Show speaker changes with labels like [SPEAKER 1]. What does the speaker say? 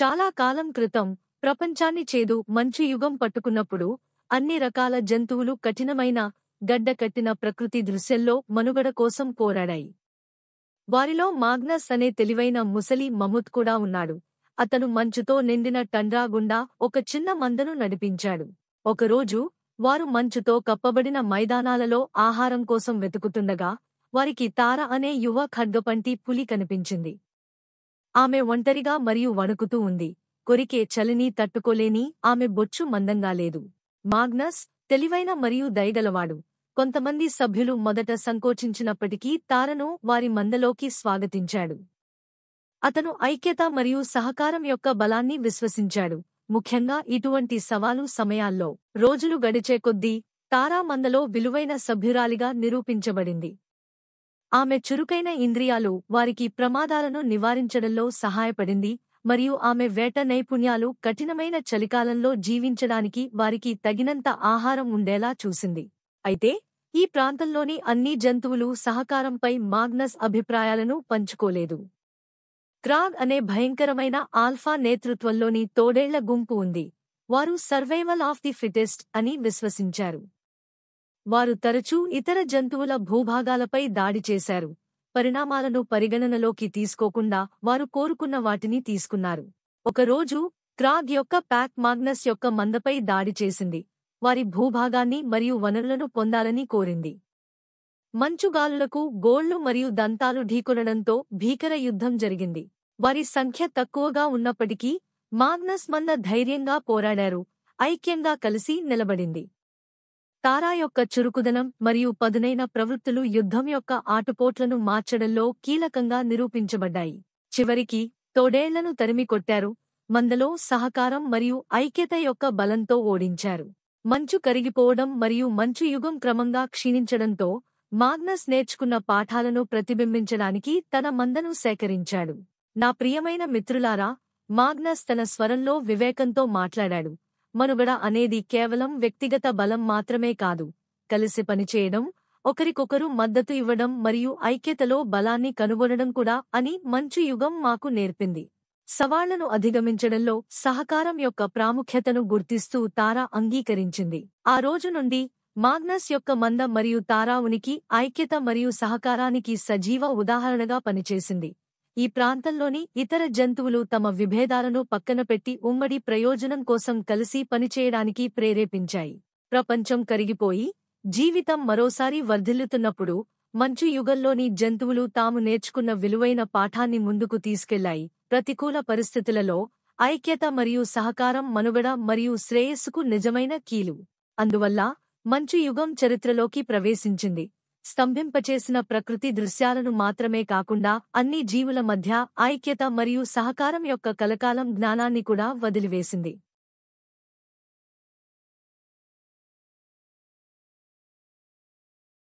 [SPEAKER 1] చాలా కాలం క్రితం ప్రపంచాన్ని చేదు మంచు యుగం పట్టుకున్నప్పుడు అన్ని రకాల జంతువులు కఠినమైన గడ్డకట్టిన ప్రకృతి దృశ్యంలో మనుగడ కోసం పోరాడాయి. వారిలో మాగ్నస్ అనే తెలివైన ముసలి మమ్ముత్ కూడా ఉన్నాడు. అతను మంచుతో నిండిన టండ్రా గుండా ఒక చిన్న మందను నడిపించాడు. ఒకరోజు వారు మంచుతో కప్పబడిన మైదానాలలో ఆహారం కోసం వెతుకుతుండగా వారికి తార అనే యువ ఖడ్గపంటి పులి కనిపించింది. ఆమె ఒంటరిగా మరియు వణుకుతూ ఉంది. కొరికే చలిని తట్టుకోలేని ఆమె బొచ్చు మందంగా లేదు. మాగ్నస్ తెలివైన మరియు దయగలవాడు. కొంతమంది సభ్యులు మొదట సంకోచించినప్పటికీ తారను వారి మందలోకి స్వాగతించాడు. అతను ఐక్యత మరియు సహకారం యొక్క బలాన్ని విశ్వసించాడు. ముఖ్యంగా ఇటువంటి సవాలు సమయాల్లో. రోజులు గడిచే కొద్దీ తారా మందలో విలువైన సభ్యురాలిగా నిరూపించబడింది. ఆమె చురుకైన ఇంద్రియాలు వారికి ప్రమాదాలను నివారించడంలో సహాయపడింది మరియు ఆమె వేట నైపుణ్యాలు కఠినమైన చలికాలంలో జీవించడానికి వారికి తగినంత ఆహారం ఉండేలా చూసింది. అయితే ఈ ప్రాంతంలోని అన్ని జంతువులు సహకారంపై మాగ్నస్ అభిప్రాయాలను పంచుకోలేదు. క్రాగ్ అనే భయంకరమైన ఆల్ఫా నేతృత్వంలోని తోడేళ్ల గుంపు ఉంది. వారు సర్వైవల్ ఆఫ్ ది ఫిటెస్ట్ అని విశ్వసించారు. వారు తరచూ ఇతర జంతువుల భూభాగాలపై దాడి చేశారు. పరిణామాలను పరిగణనలోకి తీసుకోకుండా వారు కోరుకున్న వాటిని తీసుకున్నారు. ఒకరోజు క్రాగ్ యొక్క ప్యాక్ మాగ్నస్ యొక్క మందపై దాడి చేసింది. వారి భూభాగాన్ని మరియు వనరులను పొందాలని కోరింది. మంచుగాలులకు గోళ్లు మరియు దంతాలు ఢీకొనడంతో భీకర యుద్ధం జరిగింది. వారి సంఖ్య తక్కువగా ఉన్నప్పటికీ మాగ్నస్ మంద ధైర్యంగా పోరాడారు. ఐక్యంగా కలిసి నిలబడింది. తారా యొక్క చురుకుదనం మరియు పదునైన ప్రవృత్తులు యుద్ధం యొక్క ఆటుపోట్లను మార్చడంలో కీలకంగా నిరూపించబడ్డాయి. చివరికి తోడేళ్లను తరిమికొట్టారు. మందలో సహకారం మరియు ఐక్యత యొక్క బలంతో ఓడించారు. మంచు కరిగిపోవడం మరియు మంచు యుగం క్రమంగా క్షీణించడంతో మాగ్నస్ నేర్చుకున్న పాఠాలను ప్రతిబింబించడానికి తన మందను సేకరించాడు. నా ప్రియమైన మిత్రులారా, మాగ్నస్ తన స్వరంలో వివేకంతో మాట్లాడాడు. మనుగడ అనేది కేవలం వ్యక్తిగత బలం మాత్రమే కాదు, కలిసి పనిచేయడం, ఒకరికొకరు మద్దతు ఇవ్వడం మరియు ఐక్యతలో బలాన్ని కనుగొనడం కూడా అని మంచు యుగం మాకు నేర్పింది. సవాళ్లను అధిగమించడంలో సహకారం యొక్క ప్రాముఖ్యతను గుర్తిస్తూ తారా అంగీకరించింది. ఆ రోజు నుండి మాగ్నస్ యొక్క మంద మరియు తారా ఉనికి ఐక్యత మరియు సహకారానికి సజీవ ఉదాహరణగా పనిచేసింది. ఈ ప్రాంతంలోని ఇతర జంతువులు తమ విభేదాలను పక్కనపెట్టి ఉమ్మడి ప్రయోజనం కోసం కలిసి పనిచేయడానికి ప్రేరేపించాయి. ప్రపంచం కరిగిపోయి జీవితం మరోసారి వర్ధిల్లుతున్నప్పుడు మంచు యుగంలోని జంతువులు తాము నేర్చుకున్న విలువైన పాఠాన్ని ముందుకు తీసుకెళ్లాయి. ప్రతికూల పరిస్థితులలో ఐక్యత మరియు సహకారం మనుగడ మరియు శ్రేయస్సుకు నిజమైన కీలు. అందువల్ల మంచు యుగం చరిత్రలోకి ప్రవేశించింది. స్తంభింపచేసిన ప్రకృతి దృశ్యాలను మాత్రమే కాకుండా అన్ని జీవుల మధ్య ఐక్యత మరియు సహకారం యొక్క కలకాలం జ్ఞానాన్ని కూడా వదిలివేసింది.